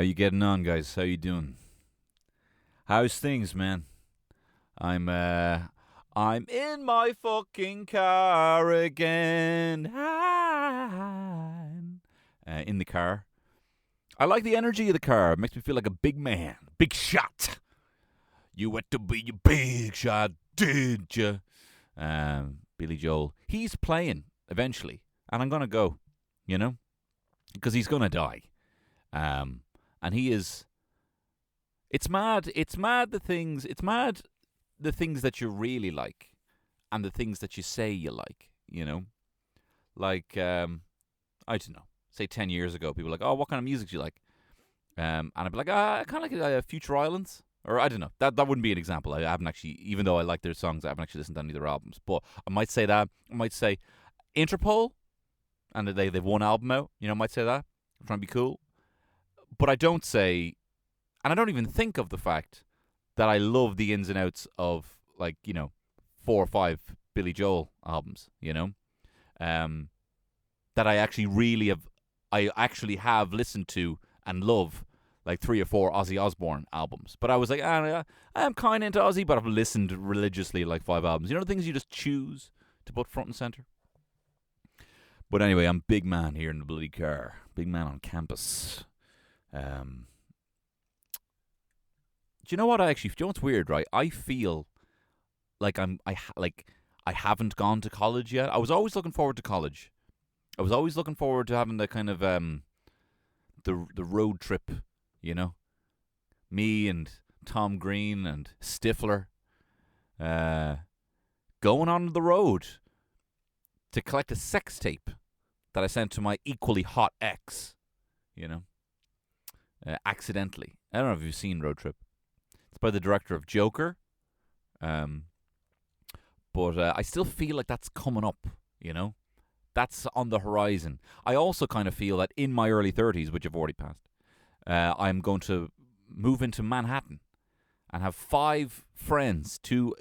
How you getting on, guys? How you doing? How's things, man? I'm in my fucking car again. I'm in the car. I like the energy of the car. It makes me feel like a big man, big shot. You want to be a big shot, did you? Billy Joel. He's playing eventually, and I'm gonna go. You know, because he's gonna die. And he is. It's mad. It's mad the things. It's mad the things that you really like, and the things that you say you like. You know, like I don't know. Say 10 years ago, people were like, "Oh, what kind of music do you like?" And I'd be like, "I kind of like Future Islands," or I don't know. That wouldn't be an example. I haven't actually, even though I like their songs, I haven't actually listened to any of their albums. But I might say that. I might say Interpol, and they've one album out. You know, I might say that. I'm trying to be cool. But I don't say, and I don't even think of the fact that I love the ins and outs of, like, 4 or 5 Billy Joel albums, that I actually have listened to and love, like 3 or 4 Ozzy Osbourne albums. But I was like, I'm kind of into Ozzy, but I've listened religiously like 5 albums. You know, the things you just choose to put front and center? But anyway, I'm big man here in the bloody car. Big man on campus. Do you know what do you know what's weird, right? I feel like I haven't gone to college yet. I was always looking forward to college. I was always looking forward to having the kind of the road trip, me and Tom Green and Stifler going on the road to collect a sex tape that I sent to my equally hot ex, accidentally. I don't know if you've seen Road Trip. It's by the director of Joker. But I still feel like that's coming up, That's on the horizon. I also kind of feel that in my early 30s, which I've already passed, I'm going to move into Manhattan and have 5 friends, 2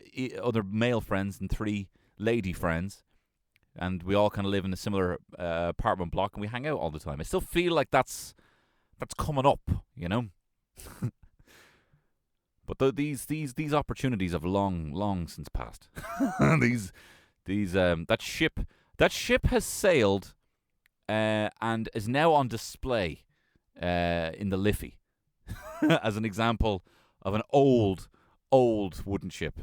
other male friends and 3 lady friends. And we all kind of live in a similar apartment block, and we hang out all the time. I still feel like that's coming up, But these opportunities have long since passed. That ship has sailed and is now on display in the Liffey as an example of an old wooden ship.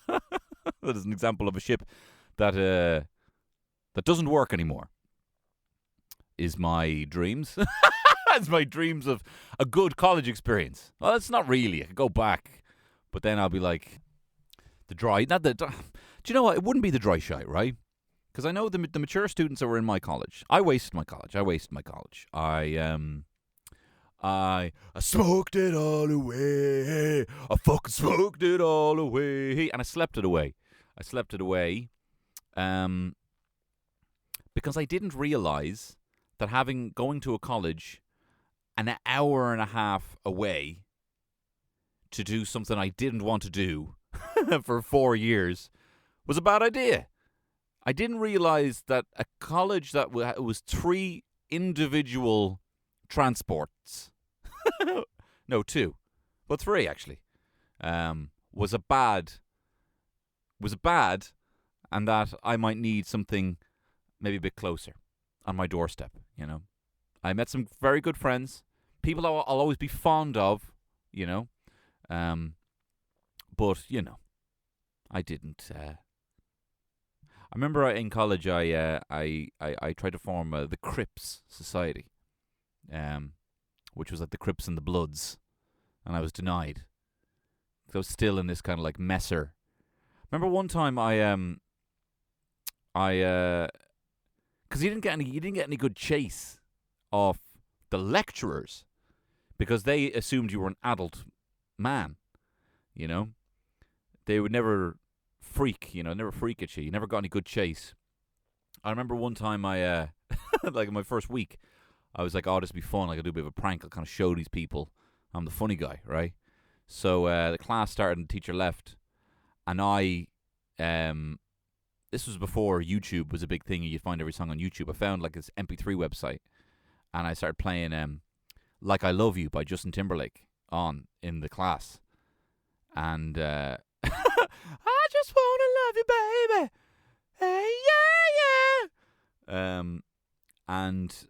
That is an example of a ship that doesn't work anymore. Is my dreams. It's my dreams of a good college experience. Well, it's not really. I could go back, but then I'll be like the dry. Not the. Do you know what? It wouldn't be the dry shite, right? Because I know the mature students that were in my college. I wasted my college. I smoked it all away. I fucking smoked it all away, and I slept it away. Because I didn't realize that going to a college an hour and a half away to do something I didn't want to do for 4 years was a bad idea. I didn't realize that a college that was 3 individual transports, no 2, but 3 actually, was bad, and that I might need something maybe a bit closer on my doorstep, I met some very good friends, people I'll always be fond of, but, I didn't. I remember in college I tried to form the Crips Society, which was like the Crips and the Bloods, and I was denied. So I was still in this kind of like messer. Remember one time because you didn't get any good chase off the lecturers because they assumed you were an adult man, They would never freak at you. You never got any good chase. I remember one time I, like in my first week, I was like, oh, this will be fun. Like, I'll do a bit of a prank. I'll kind of show these people I'm the funny guy, right? So the class started and the teacher left. And this was before YouTube was a big thing. You'd find every song on YouTube. I found like this MP3 website. And I started playing Like I Love You by Justin Timberlake on in the class. And I just want to love you, baby. Hey, yeah. And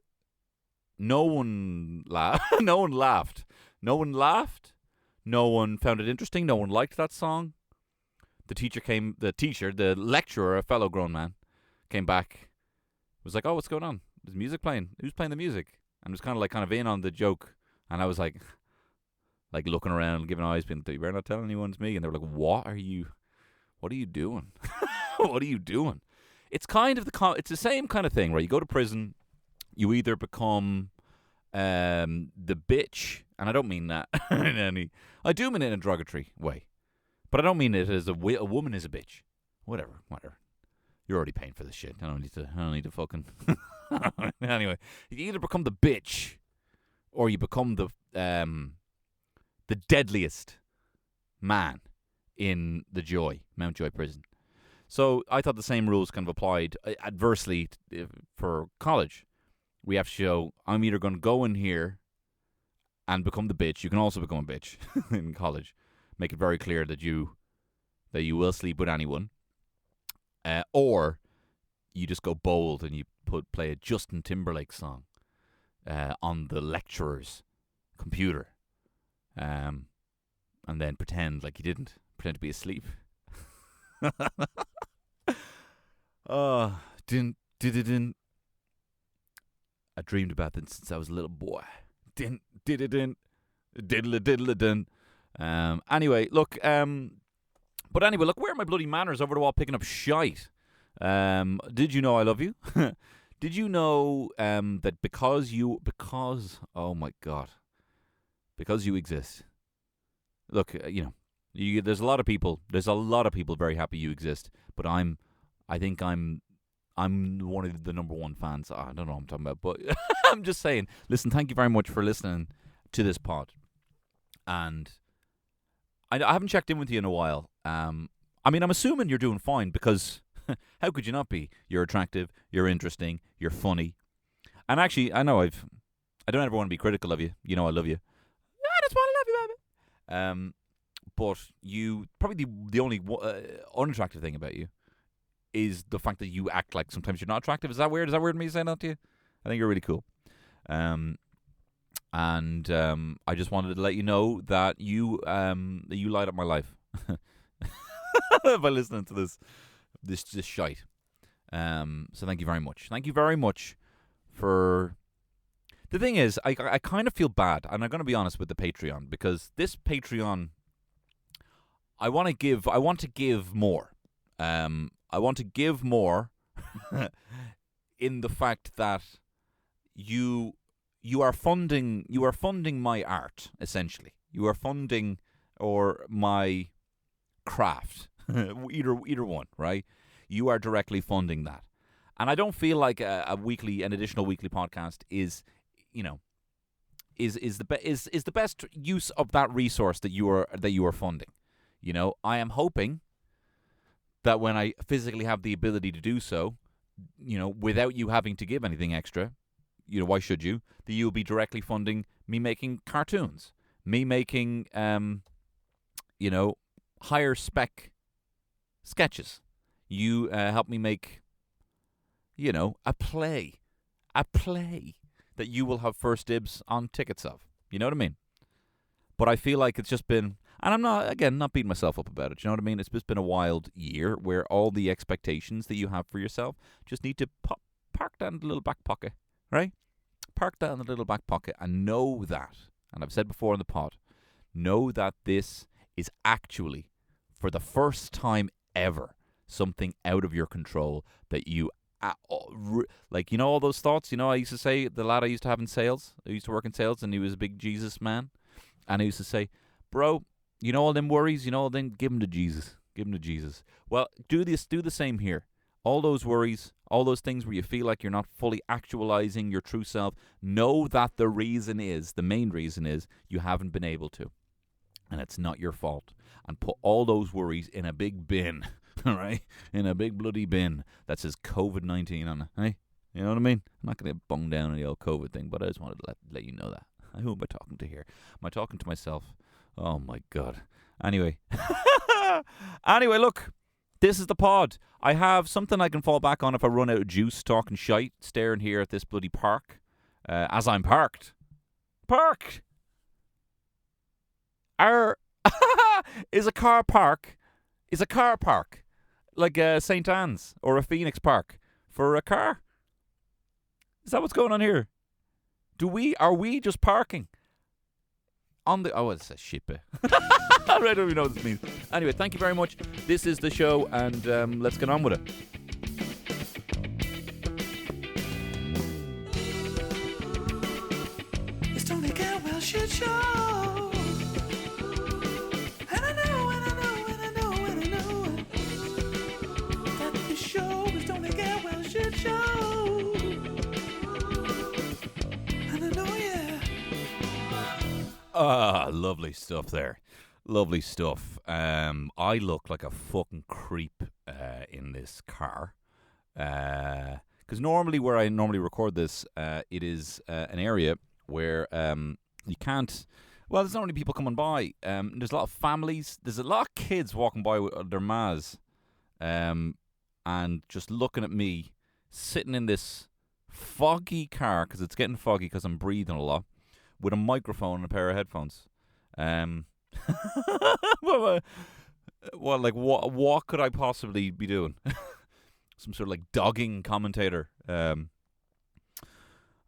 no one laughed. No one laughed. No one laughed. No one found it interesting. No one liked that song. The lecturer, a fellow grown man, came back, was like, oh, what's going on? There's music playing. Who's playing the music? And was kind of in on the joke. And I was like looking around, giving eyes, being, you better not tell anyone it's me. And they were like, what are you doing? What are you doing? It's kind of it's the same kind of thing, right? You go to prison, you either become the bitch, and I don't mean that I do mean it in a derogatory way, but I don't mean it as a woman is a bitch. Whatever. You're already paying for this shit. I don't need to fucking. Anyway, you either become the bitch, or you become the deadliest man in the Mount Joy prison. So I thought the same rules kind of applied adversely for college. We have to show I'm either going to go in here and become the bitch. You can also become a bitch in college. Make it very clear that you will sleep with anyone, or you just go bold and you play a Justin Timberlake song on the lecturer's computer, and then pretend like you didn't. Pretend to be asleep. Didn't. I dreamed about that since I was a little boy. Anyway, look. But anyway, look. Where are my bloody manners over the wall picking up shite? Did you know I love you? Did you know that because oh my god, because you exist. Look, there's a lot of people. There's a lot of people very happy you exist. But I think I'm one of the number one fans. I don't know what I'm talking about, but I'm just saying. Listen, thank you very much for listening to this pod. And I haven't checked in with you in a while. I'm assuming you're doing fine because how could you not be? You're attractive. You're interesting. You're funny. And actually, I know I don't ever want to be critical of you. You know I love you. I just want to love you, baby. But you probably the only unattractive thing about you is the fact that you act like sometimes you're not attractive. Is that weird? Is that weird me saying that to you? I think you're really cool. And I just wanted to let you know that you light up my life by listening to this shite. So thank you very much. Thank you very much for. The thing is, I kind of feel bad, and I'm going to be honest with the Patreon, because this Patreon, I want to give more. I want to give more in the fact that you are funding my art, essentially. You are funding or my craft, either one, right? You are directly funding that, and I don't feel like an additional weekly podcast is the best use of that resource that you are funding. I am hoping that when I physically have the ability to do so, without you having to give anything extra, why should you? That you'll be directly funding me making cartoons, me making, higher spec sketches. You help me make, a play that you will have first dibs on tickets of. You know what I mean? But I feel like it's just been, and I'm not beating myself up about it. You know what I mean? It's just been a wild year where all the expectations that you have for yourself just need to park that in the little back pocket, right? Park that in the little back pocket and know that, and I've said before in the pod, know that this is actually, for the first time ever, something out of your control that you, all those thoughts, I used to say, the lad I used to have in sales, I used to work in sales, and he was a big Jesus man, and I used to say, bro, all them worries, then give them to Jesus. Give them to Jesus. Well, do the same here. All those worries, all those things where you feel like you're not fully actualizing your true self, know that the main reason is you haven't been able to. And it's not your fault. And put all those worries in a big bin, all right? In a big bloody bin that says COVID-19 on it, hey? You know what I mean? I'm not going to bung down on the old COVID thing, but I just wanted to let you know that. Who am I talking to here? Am I talking to myself? Oh my God. Anyway. Anyway, look. This is the pod. I have something I can fall back on if I run out of juice talking shite, staring here at this bloody park. As I'm parked. Parked! Is a car park like St. Anne's or a Phoenix Park for a car? Is that what's going on here? Are we just parking on the? Oh, it's a shit bit. I don't even know what this means. Anyway, thank you very much. This is the show, and let's get on with it. It's Tony Cantwell Shitshow. And I know that this show is Tony Cantwell Shitshow. And I know, yeah. Lovely stuff there. Lovely stuff. I look like a fucking creep in this car. Because normally where I normally record this, it is an area where you can't... Well, there's not only people coming by. There's a lot of families. There's a lot of kids walking by with their mas. And just looking at me, sitting in this foggy car, because it's getting foggy because I'm breathing a lot, with a microphone and a pair of headphones. What could I possibly be doing? Some sort of like dogging commentator.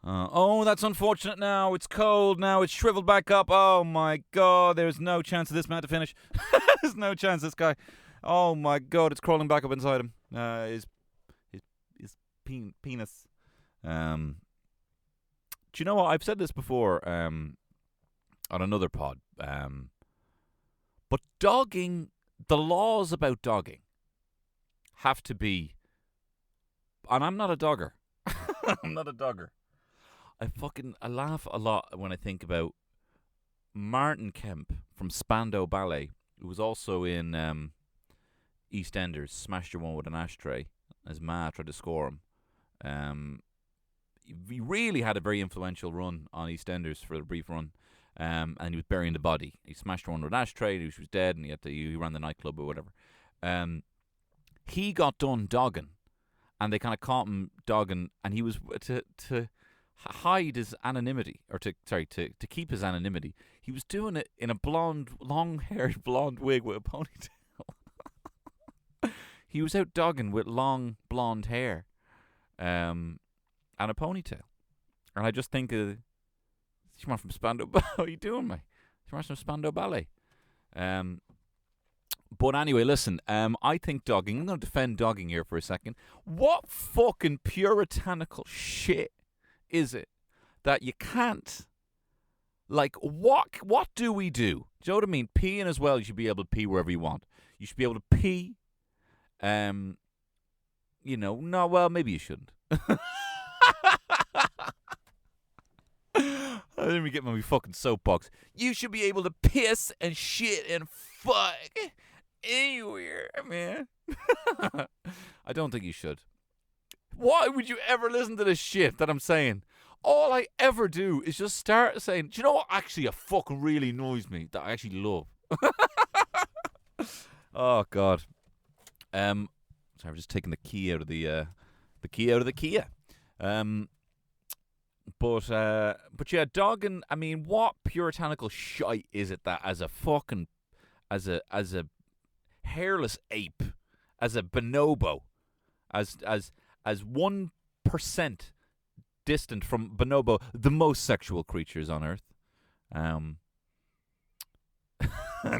Oh, that's unfortunate now. It's cold now. It's shriveled back up. Oh my God, there's no chance of this man to finish. There's no chance this guy. Oh my God, it's crawling back up inside him. His penis. Do you know what? I've said this before on another pod. But dogging, the laws about dogging have to be, and I'm not a dogger. I'm not a dogger. I laugh a lot when I think about Martin Kemp from Spandau Ballet, who was also in EastEnders, smashed your one with an ashtray as Ma tried to score him. He really had a very influential run on EastEnders for a brief run. And he was burying the body. He smashed her under an ashtray. She was dead, and he ran the nightclub or whatever. He got done dogging, and they kind of caught him dogging, and he was to hide his anonymity, or to keep his anonymity. He was doing it in a long-haired blonde wig with a ponytail. He was out dogging with long blonde hair, and a ponytail, and I just think. She went from Spandau. What are you doing, mate? She went from Spandau Ballet. But anyway, listen. I think dogging. I'm going to defend dogging here for a second. What fucking puritanical shit is it that you can't? Like, what do we do? Do you know what I mean? Peeing as well. You should be able to pee wherever you want. You should be able to pee. No, well, maybe you shouldn't. I didn't even get my fucking soapbox. You should be able to piss and shit and fuck anywhere, man. I don't think you should. Why would you ever listen to this shit that I'm saying? All I ever do is just start saying, do you know what actually fucking really annoys me that I actually love? Oh, God. Sorry, I'm just taking the key out of the Kia. But yeah, dogging. I mean, what puritanical shite is it that as a hairless ape, as a bonobo, as 1% distant from bonobo, the most sexual creatures on earth. In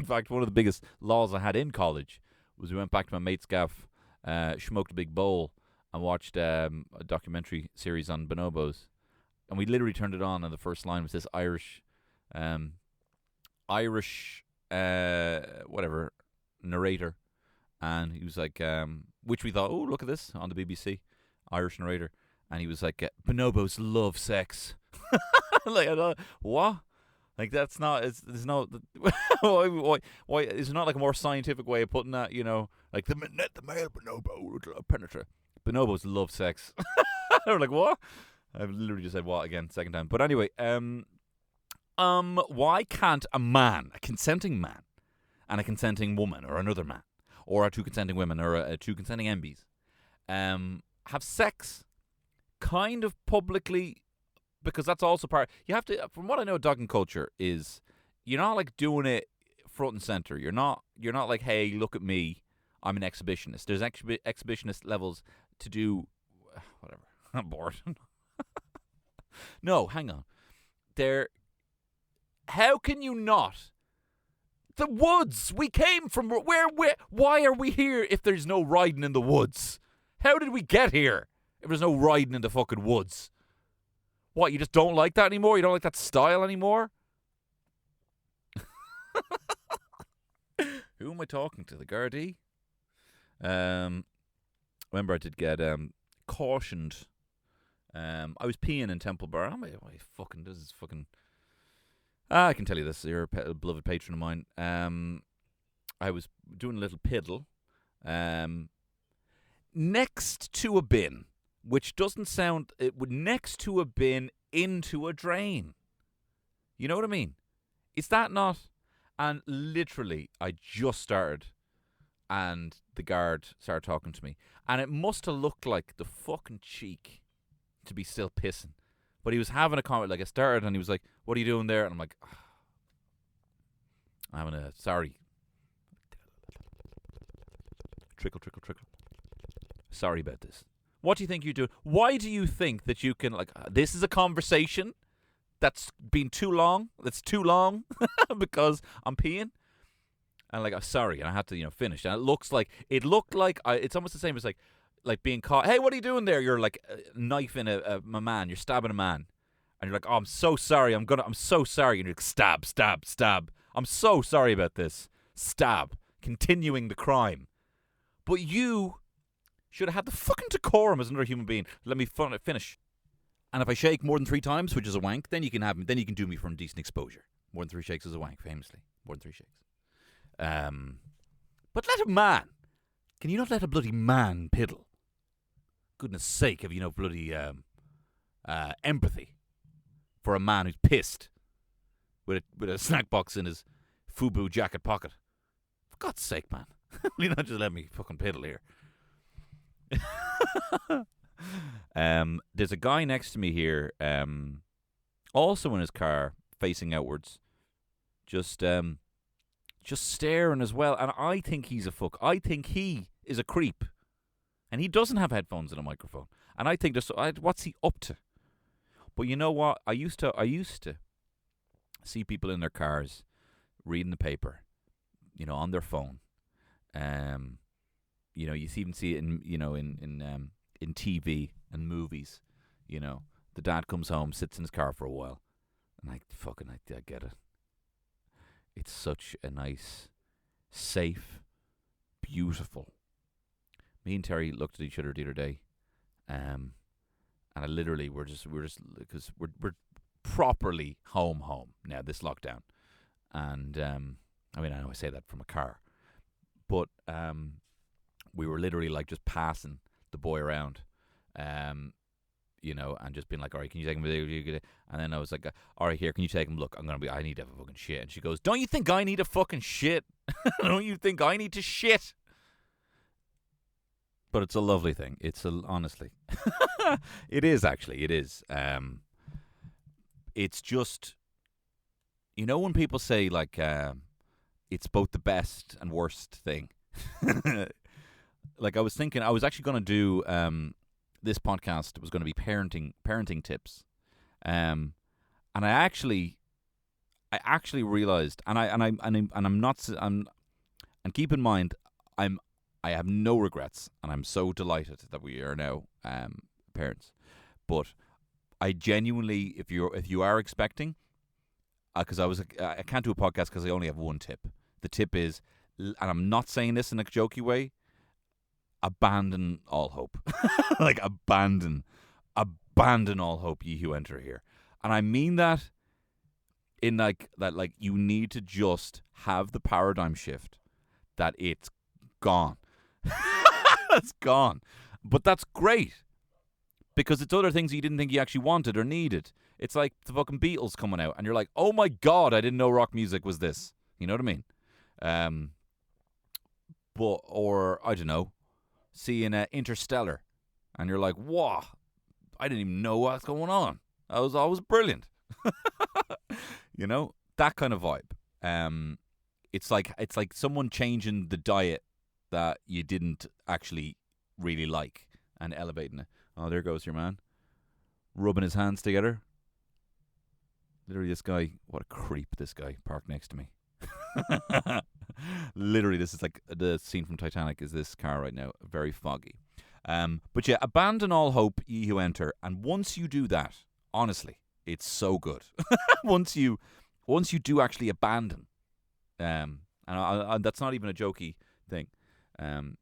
fact, one of the biggest laws I had in college was we went back to my mate's gaff, smoked a big bowl, and watched a documentary series on bonobos. And we literally turned it on, and the first line was this Irish narrator, and he was like, which we thought, oh, look at this on the BBC, Irish narrator, and he was like, bonobos love sex. Like, I thought, what? Like, that's not. There's no. Why? Is there not like a more scientific way of putting that? You know, like the male bonobo penetrate. Bonobos love sex. They were like, what? I've literally just said what again, second time. But anyway, Why can't a man, a consenting man, and a consenting woman, or another man, or two consenting women, or two consenting MBs, have sex kind of publicly? Because that's also part. You have to. From what I know, dogging culture is you're not like doing it front and center. You're not like, hey, look at me, I'm an exhibitionist. There's exhibitionist levels to do. Whatever. I'm bored. No, hang on. How can you not? The woods. We came from where? Why are we here if there's no riding in the woods? How did we get here if there's no riding in the fucking woods? What, you just don't like that anymore? You don't like that style anymore? Who am I talking to? The Gardaí? Remember I did get cautioned. I was peeing in Temple Bar. This is fucking... I can tell you this. You're a beloved patron of mine. I was doing a little piddle next to a bin. Which doesn't sound... It would next to a bin into a drain. You know what I mean? Is that not... And literally, I just started, and the guard started talking to me. And it must have looked like the fucking cheek to be still pissing. But he was having a comment, like I started, and he was like, what are you doing there? And I'm like, I'm having a... Sorry. Trickle, trickle, trickle. Sorry about this. What do you think you do? Why do you think that you can, like, this is a conversation that's been too long? That's too long because I'm peeing? And, like, I'm sorry. And I had to, finish. And it looked like, it's almost the same as, like being caught. Hey, what are you doing there? You're, like, knifing a man. You're stabbing a man. And you're like, oh, I'm so sorry. I'm so sorry. And you're like, stab, stab, stab. I'm so sorry about this. Stab. Continuing the crime. But you... should have had the fucking decorum as another human being. Let me finish. And if I shake more than 3 times, which is a wank, then you can have me. Then you can do me for indecent exposure. More than 3 shakes is a wank, famously. More than 3 shakes. But let a man. Can you not let a bloody man piddle? Goodness sake, have you no bloody empathy for a man who's pissed with a snack box in his FUBU jacket pocket? For God's sake, man. Will you not just let me fucking piddle here? There's a guy next to me here, also in his car, facing outwards, just staring as well. And I think he's a fuck. I think he is a creep, and he doesn't have headphones and a microphone. And I think what's he up to? But you know what? I used to see people in their cars reading the paper, on their phone. You even see it in TV and movies. The dad comes home, sits in his car for a while, and I get it. It's such a nice, safe, beautiful. Me and Terry looked at each other the other day, and I literally we're just because we're properly home now this lockdown, and I know I say that from a car, but we were literally like just passing the boy around, and just being like, all right, can you take him? And then I was like, all right, here, can you take him? Look, I need to have a fucking shit. And she goes, don't you think I need a fucking shit? Don't you think I need to shit? But it's a lovely thing. Honestly, it is actually. It is. It's just, when people say like, it's both the best and worst thing. Like I was thinking, I was actually going to do this podcast. It was going to be parenting tips, and I actually realized, and keep in mind, I have no regrets, and I'm so delighted that we are now parents. But I genuinely, if you are expecting, because I can't do a podcast because I only have one tip. The tip is, and I'm not saying this in a jokey way, abandon all hope. Like abandon all hope, ye who enter here. And I mean that in like you need to just have the paradigm shift that it's gone. It's gone. But that's great, because it's other things you didn't think you actually wanted or needed. It's like the fucking Beatles coming out, and you're like, oh my god, I didn't know rock music was this. You know what I mean? Or I don't know, seeing Interstellar, and you're like, wow, I didn't even know what's going on. That was always brilliant. You know, that kind of vibe. It's like someone changing the diet that you didn't actually really like and elevating it. Oh, there goes your man, rubbing his hands together. Literally, this guy, what a creep! This guy parked next to me. Literally, this is like the scene from Titanic. Is this car right now? Very foggy. But yeah, abandon all hope, ye who enter, and once you do that, honestly, it's so good. once you do actually abandon, and that's not even a jokey thing. And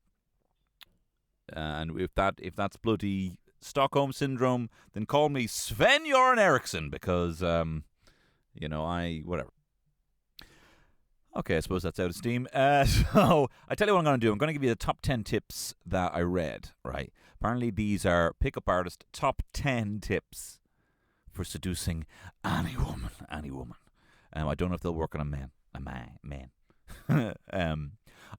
if that's bloody Stockholm syndrome, then call me Sven-Göran Eriksson, because whatever. Okay, I suppose that's out of steam. So I tell you what I'm going to do. I'm going to give you the top 10 tips that I read, right? Apparently these are pickup artist top 10 tips for seducing any woman. I don't know if they'll work on a man.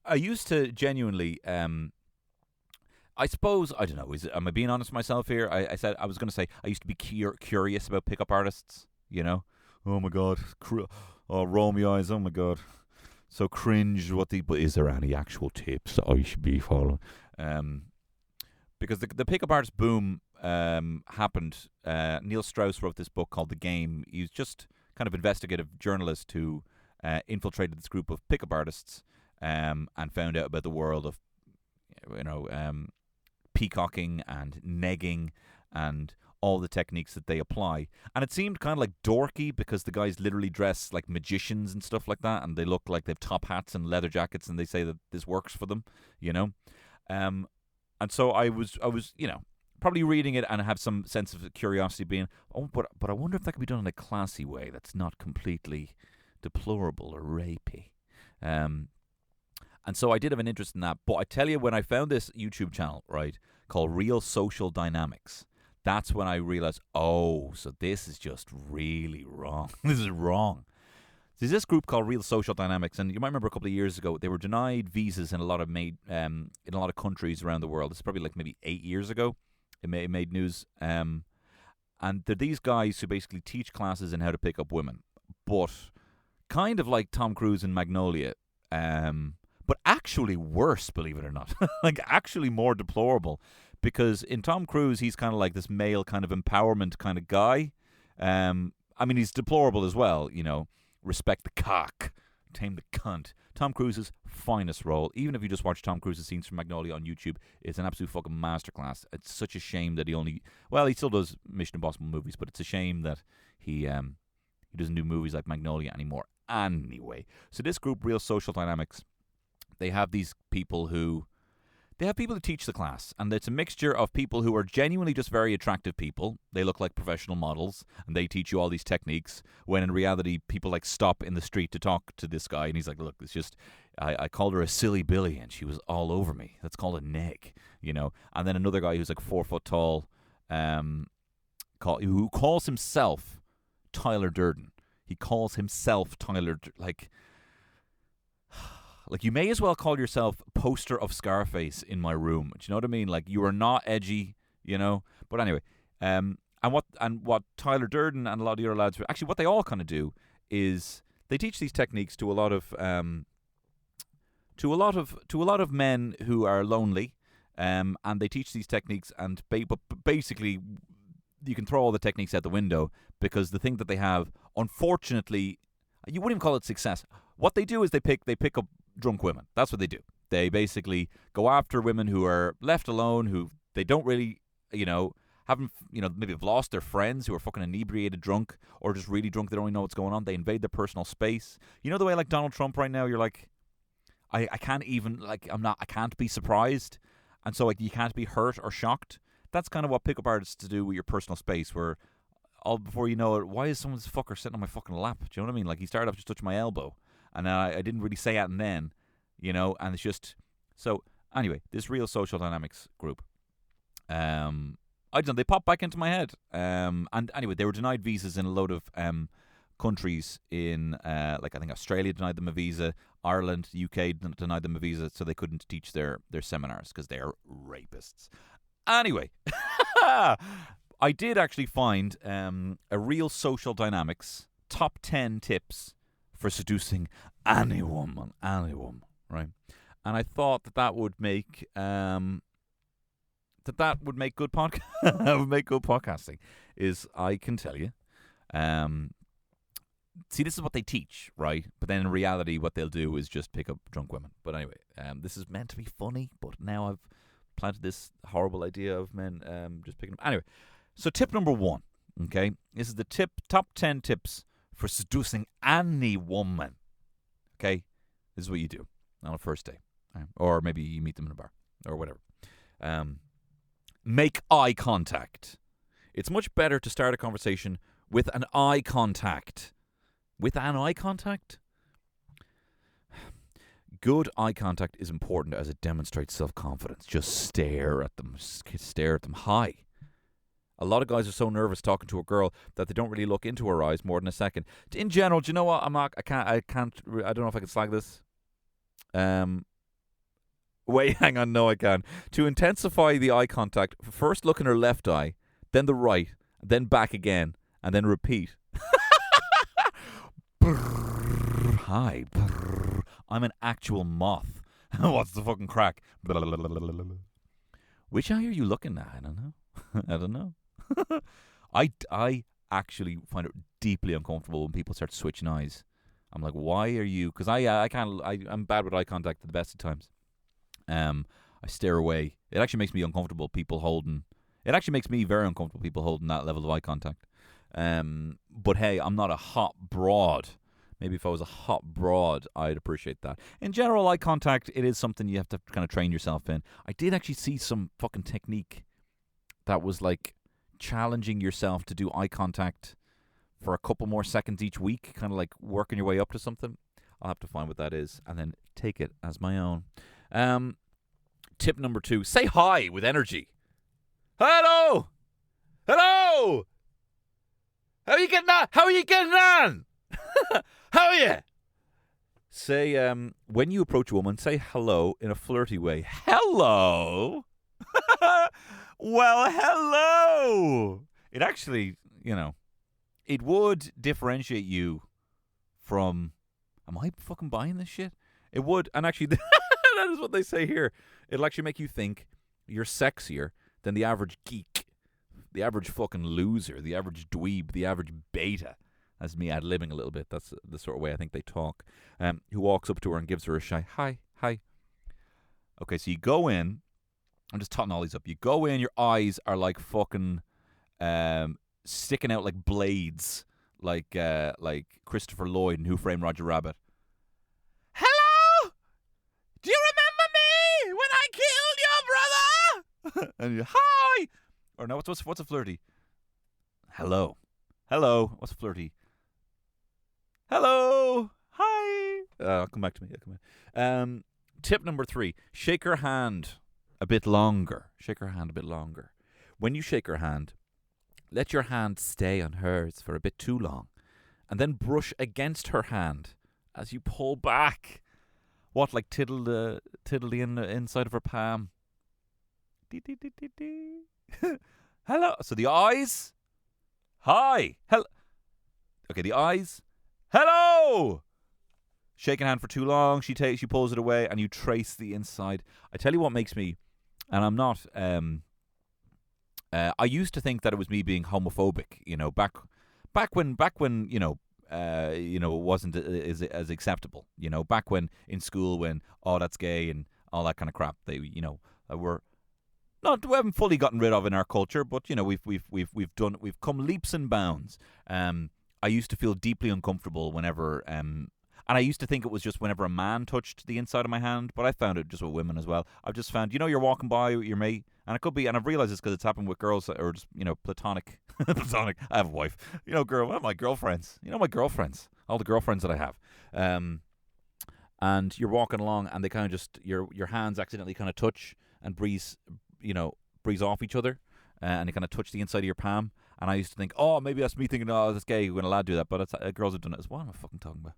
I used to genuinely, I suppose, I don't know, am I being honest with myself here? I said, I was going to say, I used to be curious about pickup artists, you know? Oh my God. Roll me eyes, oh my God. So cringe. But is there any actual tips that I should be following? Because the pickup artist boom happened. Neil Strauss wrote this book called The Game. He was just kind of investigative journalist who infiltrated this group of pickup artists and found out about the world of, peacocking and negging and all the techniques that they apply. And it seemed kind of like dorky because the guys literally dress like magicians and stuff like that, and they look like they have top hats and leather jackets, and they say that this works for them, you know. And so I was, probably reading it and have some sense of curiosity being, but I wonder if that could be done in a classy way that's not completely deplorable or rapey. And so I did have an interest in that. But I tell you, when I found this YouTube channel, right, called Real Social Dynamics, that's when I realized, so this is just really wrong. This is wrong. There's this group called Real Social Dynamics, and you might remember a couple of years ago, they were denied visas in a lot of countries around the world. This is probably like maybe 8 years ago. It made news. And they're these guys who basically teach classes in how to pick up women, but kind of like Tom Cruise in Magnolia, but actually worse, believe it or not. Like actually more deplorable. Because in Tom Cruise, he's kind of like this male kind of empowerment kind of guy. I mean, he's deplorable as well, you know. Respect the cock, tame the cunt. Tom Cruise's finest role. Even if you just watch Tom Cruise's scenes from Magnolia on YouTube, it's an absolute fucking masterclass. It's such a shame that he still does Mission Impossible movies, but it's a shame that he doesn't do movies like Magnolia anymore. Anyway, so this group, Real Social Dynamics, they have these people who teach the class, and it's a mixture of people who are genuinely just very attractive people. They look like professional models, and they teach you all these techniques, when in reality, people like stop in the street to talk to this guy, and he's like, look, it's just, I called her a silly Billy, and she was all over me. That's called a neg, you know. And then another guy who's like 4 foot tall, who calls himself Tyler Durden. He calls himself Tyler, like you may as well call yourself poster of Scarface in my room. Do you know what I mean? Like, you are not edgy, you know. But anyway, and what Tyler Durden and a lot of the other lads, actually what they all kind of do is they teach these techniques to a lot of men who are lonely, and they teach these techniques, and but basically you can throw all the techniques out the window, because the thing that they have, unfortunately, you wouldn't even call it success. What they do is they pick up drunk women. That's what they do. They basically go after women who are left alone, who they don't really, haven't, maybe have lost their friends, who are fucking inebriated drunk, or just really drunk, they don't really know what's going on. They invade their personal space. You know the way like Donald Trump right now, you're like, I can't even, like, I can't be surprised. And so like you can't be hurt or shocked. That's kind of what pickup artists do with your personal space, where all before you know it, why is someone's fucker sitting on my fucking lap? Do you know what I mean? Like, he started off just touching my elbow, and I didn't really say it, and then, and it's just, so anyway, this Real Social Dynamics group, I don't know. They popped back into my head. And anyway, they were denied visas in a load of countries in, like I think Australia denied them a visa, Ireland, UK denied them a visa, so they couldn't teach their seminars because they're rapists. Anyway, I did actually find a real social dynamics top 10 tips for seducing any woman, right? And I thought that would make that would make good would make good podcasting. Is I can tell you, see, this is what they teach, right? But then in reality, what they'll do is just pick up drunk women. But anyway, this is meant to be funny, but now I've planted this horrible idea of men just picking up. Anyway, so tip number 1, okay? This is the top 10 tips for seducing any woman, okay? This is what you do on a first date. Or maybe you meet them in a bar or whatever. Make eye contact. It's much better to start a conversation with an eye contact. With an eye contact? Good eye contact is important as it demonstrates self-confidence. Just stare at them. Stare at them. Hi. A lot of guys are so nervous talking to a girl that they don't really look into her eyes more than a second. In general, do you know what? I don't know if I can slag this. Wait, hang on. No, I can. To intensify the eye contact, first look in her left eye, then the right, then back again, and then repeat. Brrr, hi. Brrr. I'm an actual moth. What's the fucking crack? Which eye are you looking at? I don't know. I don't know. I actually find it deeply uncomfortable when people start switching eyes. I'm like, why are you? Because I'm bad with eye contact at the best of times. I stare away. It actually makes me uncomfortable. It actually makes me very uncomfortable. People holding that level of eye contact. But hey, I'm not a hot broad. Maybe if I was a hot broad, I'd appreciate that. In general, eye contact, it is something you have to kind of train yourself in. I did actually see some fucking technique that was like challenging yourself to do eye contact for a couple more seconds each week, kind of like working your way up to something. I'll have to find what that is and then take it as my own. Tip number 2, say hi with energy. Hello! Hello! How are you getting on? How are you getting on? How are you? Say, when you approach a woman, say hello in a flirty way. Hello? Well, hello! It actually, it would differentiate you from, am I fucking buying this shit? It would, and actually, that is what they say here. It'll actually make you think you're sexier than the average geek, the average fucking loser, the average dweeb, the average beta. That's me ad-libbing a little bit. That's the sort of way I think they talk. Who walks up to her and gives her a shy hi. Okay, so you go in. I'm just totting all these up. You go in, your eyes are like fucking sticking out like blades, like Christopher Lloyd in Who Framed Roger Rabbit. Hello? Do you remember me when I killed your brother? And you, hi. Or no, what's a flirty? Hello. What's a flirty? Hello. Hi. Come back to me. Tip number 3: shake her hand a bit longer. When you shake her hand, let your hand stay on hers for a bit too long, and then brush against her hand as you pull back. What, like tiddle the inside of her palm? Hello. So the eyes. Hi. Hello. Okay, the eyes. Hello. Shaking hand for too long. She pulls it away, and you trace the inside. I tell you what makes me, and I'm not. I used to think that it was me being homophobic. Back when it wasn't as acceptable. Back when in school, when that's gay and all that kind of crap. They we haven't fully gotten rid of in our culture, but we've come leaps and bounds. I used to feel deeply uncomfortable whenever, and I used to think it was just whenever a man touched the inside of my hand, but I found it just with women as well. I've just found, you're walking by with your mate, and it could be, and I've realized this because it's happened with girls that are just, platonic. Platonic. I have a wife. I have my girlfriends. My girlfriends. All the girlfriends that I have. And you're walking along, and they kind of just, your hands accidentally kind of touch and breeze off each other. and you kind of touch the inside of your palm. And I used to think, oh, maybe that's me thinking, oh, that's gay when a lad do that. But girls have done it as well. What am I fucking talking about?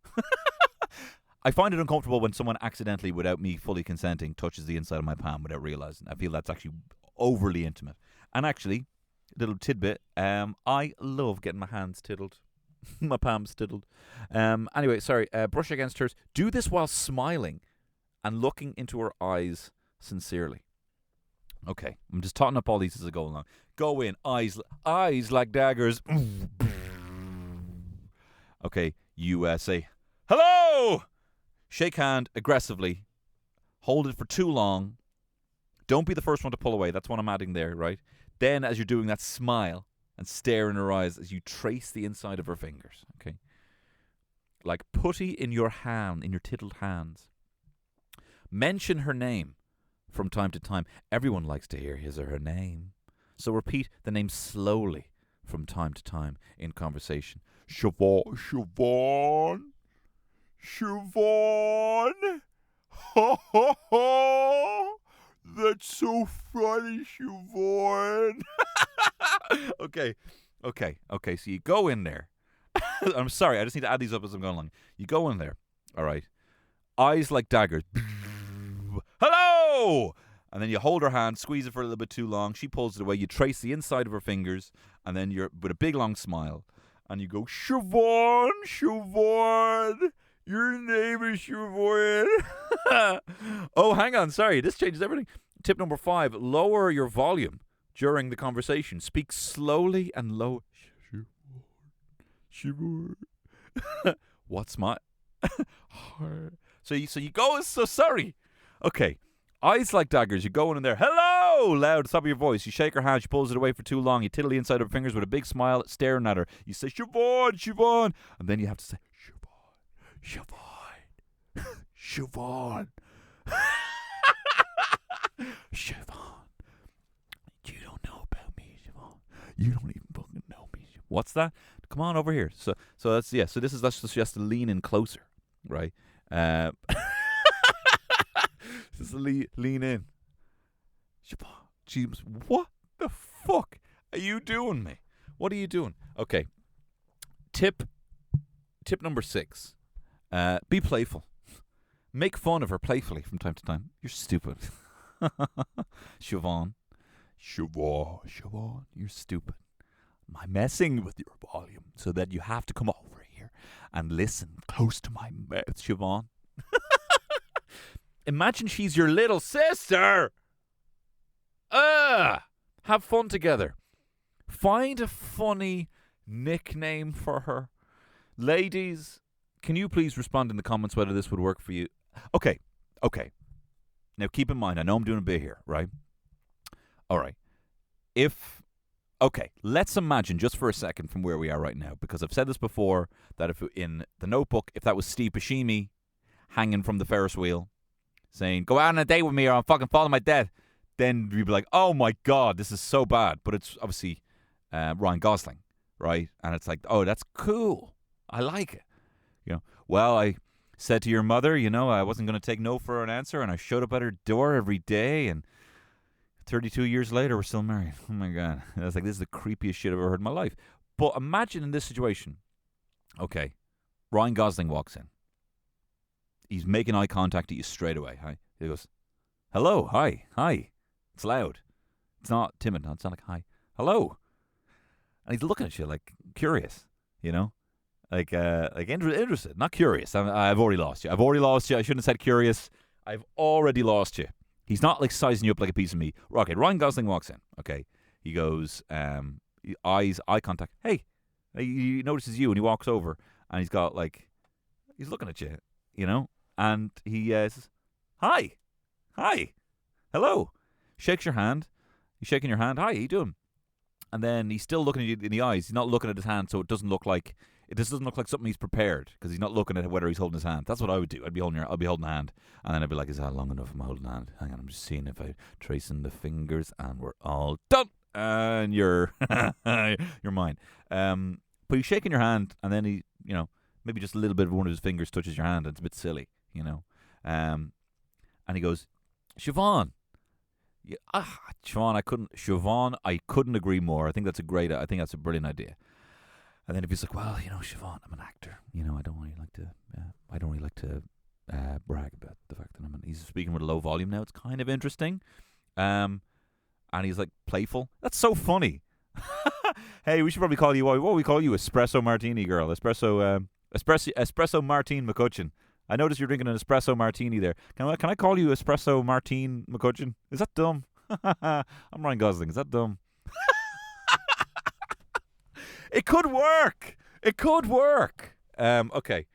I find it uncomfortable when someone accidentally, without me fully consenting, touches the inside of my palm without realizing. I feel that's actually overly intimate. And actually, little tidbit, I love getting my hands tiddled. My palms tiddled. Anyway, sorry, brush against hers. Do this while smiling and looking into her eyes sincerely. Okay, I'm just totting up all these as I go along. Go in, eyes like daggers. Okay, you say, hello! Shake hand aggressively. Hold it for too long. Don't be the first one to pull away. That's what I'm adding there, right? Then, as you're doing that, smile and stare in her eyes as you trace the inside of her fingers, okay? Like putty in your hand, in your tiddled hands. Mention her name from time to time. Everyone likes to hear his or her name. So repeat the name slowly from time to time in conversation. Siobhan. Ha ha ha. That's so funny, Siobhan. Okay. So you go in there. I'm sorry, I just need to add these up as I'm going along. You go in there, all right. Eyes like daggers. Hello! And then you hold her hand, squeeze it for a little bit too long. She pulls it away. You trace the inside of her fingers, and then you're with a big long smile, and you go, Siobhan, your name is Siobhan. Oh, hang on, sorry, this changes everything. Tip number 5, lower your volume during the conversation. Speak slowly and low. Siobhan. What's my... So you go, so sorry. Okay. Eyes like daggers. You go in there. Hello! Loud at the top of your voice. You shake her hand. She pulls it away for too long. You tiddle the inside of her fingers with a big smile, staring at her. You say, Siobhan. And then you have to say, Siobhan. Siobhan. You don't know about me, Siobhan. You don't even fucking know me. What's that? Come on over here. So that's So this is just to lean in closer, right? Just lean in. James, what the fuck are you doing, me? What are you doing? Okay. Tip number 6. Be playful. Make fun of her playfully from time to time. You're stupid. Siobhan, you're stupid. I'm messing with your volume so that you have to come over here and listen close to my mouth, Siobhan. Imagine she's your little sister. Have fun together. Find a funny nickname for her. Ladies, can you please respond in the comments whether this would work for you? Okay. Now keep in mind, I know I'm doing a bit here, right? All right. Let's imagine just for a second from where we are right now, because I've said this before, that if in The Notebook, if that was Steve Buscemi hanging from the Ferris wheel saying, go out on a date with me or I'm fucking falling my death, then you'd be like, oh my God, this is so bad. But it's obviously Ryan Gosling, right? And it's like, oh, that's cool. I like it. Well, I said to your mother, I wasn't going to take no for an answer, and I showed up at her door every day, and 32 years later, we're still married. Oh my God. I was like, this is the creepiest shit I've ever heard in my life. But imagine in this situation, okay, Ryan Gosling walks in. He's making eye contact at you straight away. Hi. He goes, hello, hi. It's loud. It's not timid. It's not like, hi. Hello. And he's looking at you like curious, like interested, not curious. I've already lost you. I shouldn't have said curious. I've already lost you. He's not like sizing you up like a piece of meat. Okay, Ryan Gosling walks in. Okay, he goes, eye contact. Hey, he notices you, and he walks over, and he's got he's looking at you, and he says, hi, hello, shakes your hand. He's shaking your hand. Hi, how you doing? And then he's still looking at you in the eyes. He's not looking at his hand, so it doesn't look like something he's prepared, because he's not looking at whether he's holding his hand. That's what I would do. I'll be holding the hand, and then I'd be like, is that long enough? I'm holding the hand. Hang on, I'm just seeing if I'm tracing the fingers, and we're all done. And you're mine. But he's shaking your hand, and then he, maybe just a little bit of one of his fingers touches your hand, and it's a bit silly, And he goes, Siobhan, Yeah, Siobhan, I couldn't agree more. I think that's a brilliant idea. And then if he's like, well, Siobhan, I'm an actor. I don't really like to brag about the fact that he's speaking with a low volume now. It's kind of interesting. And he's like playful. That's so funny. Hey, we should probably call you, what do we call you? Espresso Martini girl. Espresso Martine McCutcheon. I noticed you're drinking an espresso martini there. Can I call you Espresso Martine McCutcheon? Is that dumb? I'm Ryan Gosling. Is that dumb? It could work. Okay.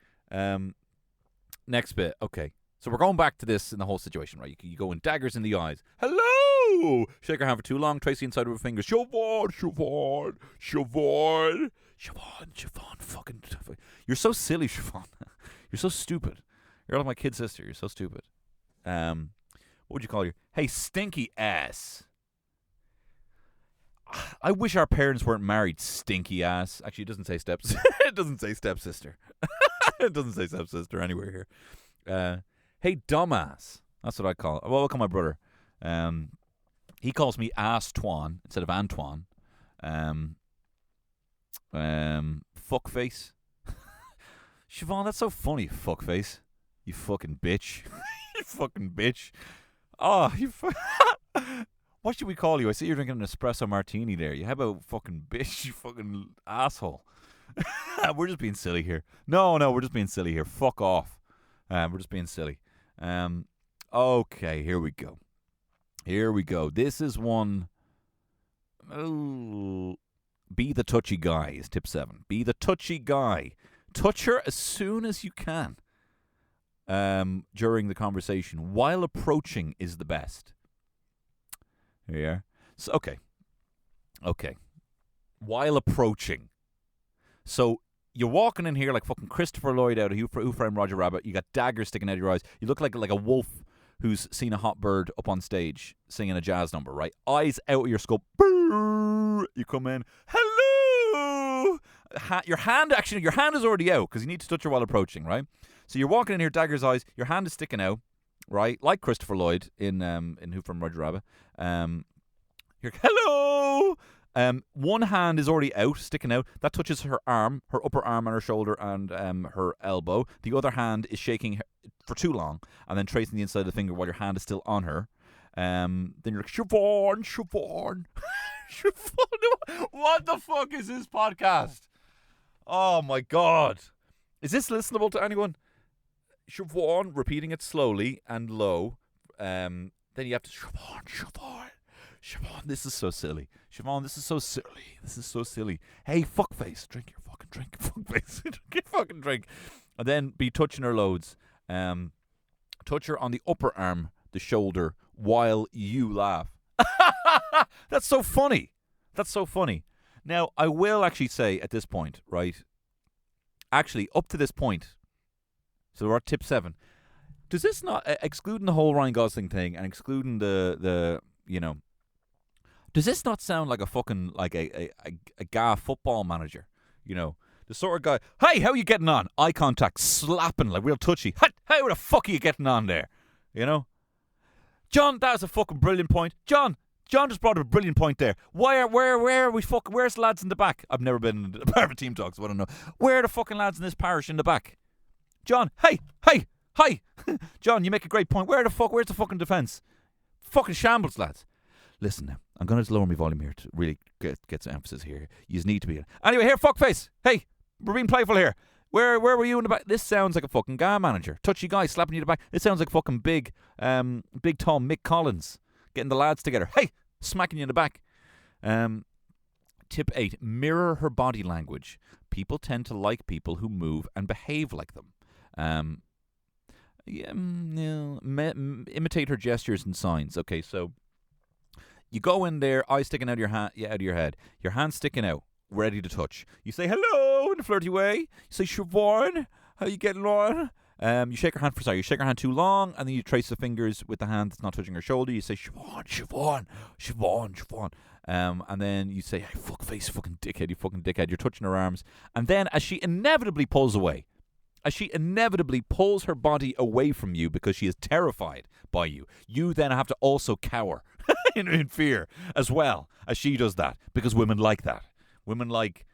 Next bit. Okay. So we're going back to this in the whole situation, right? You go in daggers in the eyes. Hello! Shake her hand for too long. Tracy inside of her fingers. Siobhan. Fucking. You're so silly, Siobhan. You're so stupid. You're like my kid sister. You're so stupid. What would you call her? Hey, stinky ass. I wish our parents weren't married, stinky ass. Actually, it doesn't say stepsister. It doesn't say stepsister. It doesn't say stepsister anywhere here. Hey, dumbass. That's what I call it. Well, I'll call my brother. He calls me Ass Twan instead of Antoine. Fuckface. Siobhan, that's so funny, fuckface. You fucking bitch. You fucking bitch. Oh, what should we call you? I see you're drinking an espresso martini there. You have a fucking bitch, you fucking asshole. We're just being silly here. No, we're just being silly here. Fuck off. We're just being silly. Okay, here we go. This is one. Oh, be the touchy guy is tip 7. Be the touchy guy. Touch her as soon as you can during the conversation. While approaching is the best. Here you are. So, okay. While approaching. So you're walking in here like fucking Christopher Lloyd out of Who Framed Roger Rabbit. You got daggers sticking out of your eyes. You look like a wolf who's seen a hot bird up on stage singing a jazz number, right? Eyes out of your skull. You come in. Hello! Your hand is already out because you need to touch her while approaching, right? So you're walking in here, daggers eyes. Your hand is sticking out, right? Like Christopher Lloyd in Who Framed Roger Rabbit. You're hello! One hand is already out, sticking out. That touches her arm, her upper arm and her shoulder and her elbow. The other hand is shaking her for too long and then tracing the inside of the finger while your hand is still on her. Then you're like, Siobhan. Siobhan. What the fuck is this podcast? Oh my God. Is this listenable to anyone? Siobhan, repeating it slowly and low. Then you have to, Siobhan. This is so silly. Siobhan, this is so silly. Hey, fuckface, drink your fucking drink. Fuckface, drink your fucking drink. And then be touching her loads. Touch her on the upper arm, the shoulder, while you laugh. That's so funny. Now, I will actually say at this point, right? Actually, up to this point, so we're at tip 7. Does this not, excluding the whole Ryan Gosling thing and excluding the does this not sound like a fucking, like a guy football manager? The sort of guy, hey, how you getting on? Eye contact, slapping, like real touchy. How the fuck are you getting on there? John, that was a fucking brilliant point. John just brought up a brilliant point there. Where are we fucking, where's the lads in the back? I've never been in a part of a team talk, so I don't know. Where are the fucking lads in this parish in the back? John, hey. John, you make a great point. Where's the fucking defence? Fucking shambles, lads. Listen now, I'm going to lower my volume here to really get some emphasis here. You need to be. Anyway, here, fuckface. Hey, we're being playful here. Where were you in the back? This sounds like a fucking guy manager. Touchy guy slapping you in the back. This sounds like fucking big tall Mick Collins getting the lads together. Hey, smacking you in the back. Tip 8, mirror her body language. People tend to like people who move and behave like them. Imitate her gestures and signs. Okay, so you go in there, eyes sticking out of your out of your head. Your hand sticking out, ready to touch. You say hello in a flirty way. You say, Siobhan, how you getting on? You shake her hand You shake her hand too long, and then you trace the fingers with the hand that's not touching her shoulder. You say, Siobhan. And then you say, hey, fuckface, fucking dickhead. You're touching her arms. And then as she inevitably pulls away, pulls her body away from you because she is terrified by you, you then have to also cower. in fear as well as she does that, because women like that. Women like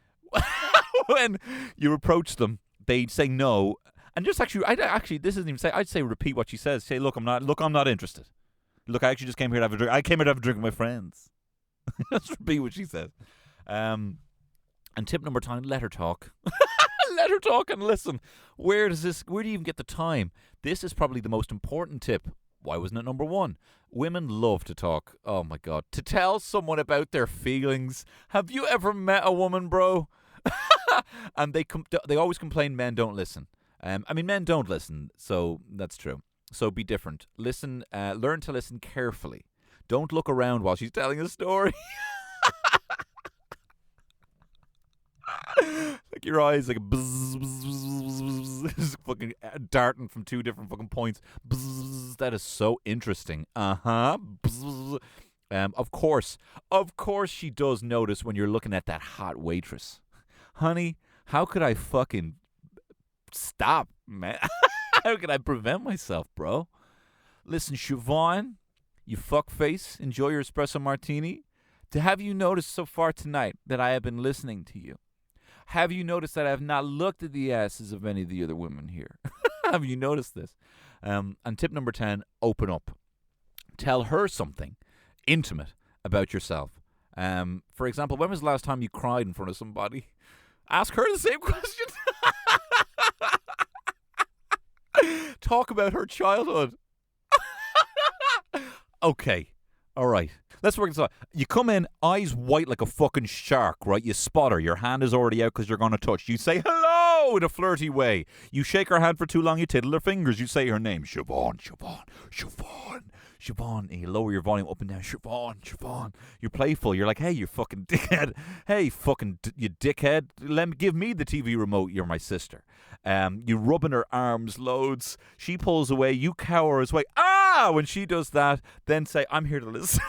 when you approach them, they say no, and just actually, this isn't even say. I'd say repeat what she says. Say, I'm not interested. Look, I actually just came here to have a drink. I came here to have a drink with my friends. Just repeat what she says. And tip number 10: let her talk. Let her talk and listen. Where do you even get the time? This is probably the most important tip. Why wasn't it number 1? Women love to talk. Oh my God. To tell someone about their feelings. Have you ever met a woman, bro? And they always complain men don't listen. Men don't listen, so that's true. So be different. Listen, learn to listen carefully. Don't look around while she's telling a story. Like your eyes like buzz, buzz, buzz, buzz, buzz, fucking darting from 2 different fucking points. Buzz, that is so interesting. Buzz. Of course she does notice when you're looking at that hot waitress. Honey, how could I fucking stop, man? How could I prevent myself, bro? Listen, Siobhan, you fuckface, enjoy your espresso martini. Have you noticed so far tonight that I have been listening to you? Have you noticed that I have not looked at the asses of any of the other women here? Have you noticed this? And tip number 10, open up. Tell her something intimate about yourself. For example, when was the last time you cried in front of somebody? Ask her the same question. Talk about her childhood. Okay. All right. Let's work this out. You come in, eyes white like a fucking shark, right? You spot her. Your hand is already out because you're going to touch. You say hello in a flirty way. You shake her hand for too long. You tiddle her fingers. You say her name. Siobhan, Siobhan, Siobhan, Siobhan. And you lower your volume up and down. Siobhan, Siobhan. You're playful. You're like, hey, you fucking dickhead. Hey, fucking you dickhead. Give me the TV remote. You're my sister. You rubbing her arms loads. She pulls away. You cower away. When she does that, then say, I'm here to listen.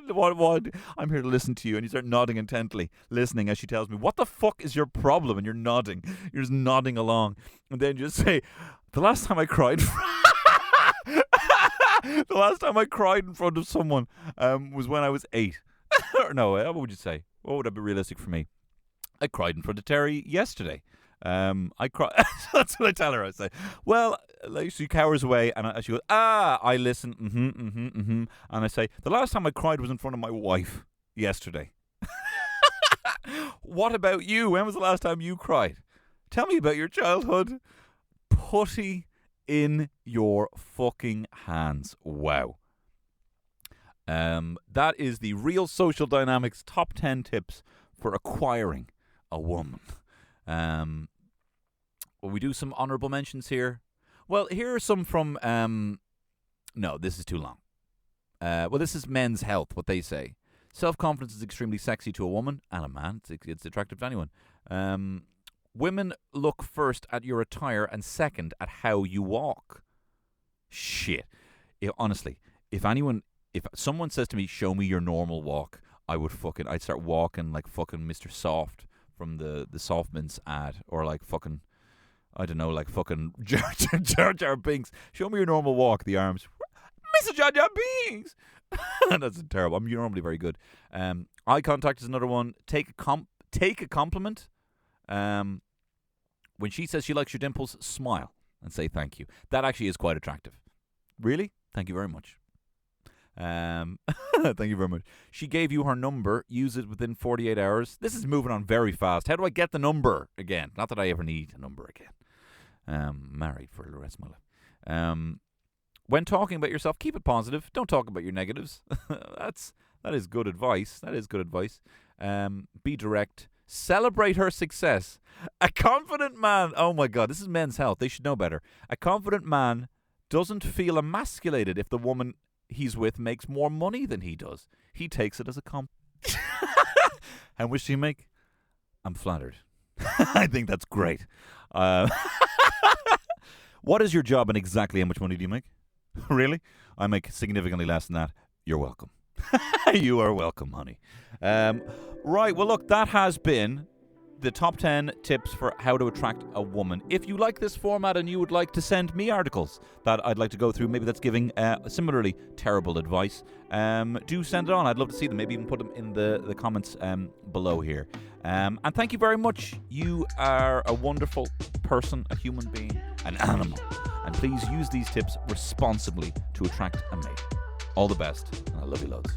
What? I'm here to listen to you. And you start nodding intently, listening as she tells me, what the fuck is your problem? And you're nodding. You're just nodding along. And then just say, the last time I cried the last time I cried in front of someone was when I was 8. Or no, what would you say? What would that be realistic for me? I cried in front of Terry yesterday. I cry. That's what I tell her. I say, well, like, she cowers away, and she goes, I listen, and I say, the last time I cried was in front of my wife yesterday. What about you? When was the last time you cried? Tell me about your childhood. Putty in your fucking hands. Wow. That is the Real Social Dynamics top 10 tips for acquiring a woman. Will we do some honorable mentions here? Well, here are some from, no, this is too long. This is Men's Health, what they say. Self-confidence is extremely sexy to a woman and a man. It's attractive to anyone. Women look first at your attire and second at how you walk. Shit. Honestly, if someone says to me, show me your normal walk, I'd start walking like fucking Mr. Soft from the Soft Mints ad, or like fucking, I don't know, like fucking Jar Jar Binks. Show me your normal walk, the arms. Mr. Jar Jar Binks. That's terrible. I'm normally very good. Eye contact is another one. Take a compliment. When she says she likes your dimples, smile and say thank you. That actually is quite attractive. Really? Thank you very much. Thank you very much. She gave you her number. Use it within 48 hours. This is moving on very fast. How do I get the number again? Not that I ever need a number again. Married for the rest of my life. When talking about yourself, keep it positive. Don't talk about your negatives. That is good advice. That is good advice. Be direct. Celebrate her success. A confident man. Oh my God, this is Men's Health. They should know better. A confident man doesn't feel emasculated if the woman he's with makes more money than he does. He takes it as a How much do you make? I'm flattered. I think that's great. What is your job and exactly how much money do you make? Really? I make significantly less than that. You're welcome. You are welcome, honey. Right, well, look, that has been the top 10 tips for how to attract a woman. If you like this format and you would like to send me articles that I'd like to go through, maybe that's giving similarly terrible advice, do send it on. I'd love to see them. Maybe even put them in the comments below here. And thank you very much. You are a wonderful person, a human being, an animal. And please use these tips responsibly to attract a mate. All the best, and I love you loads.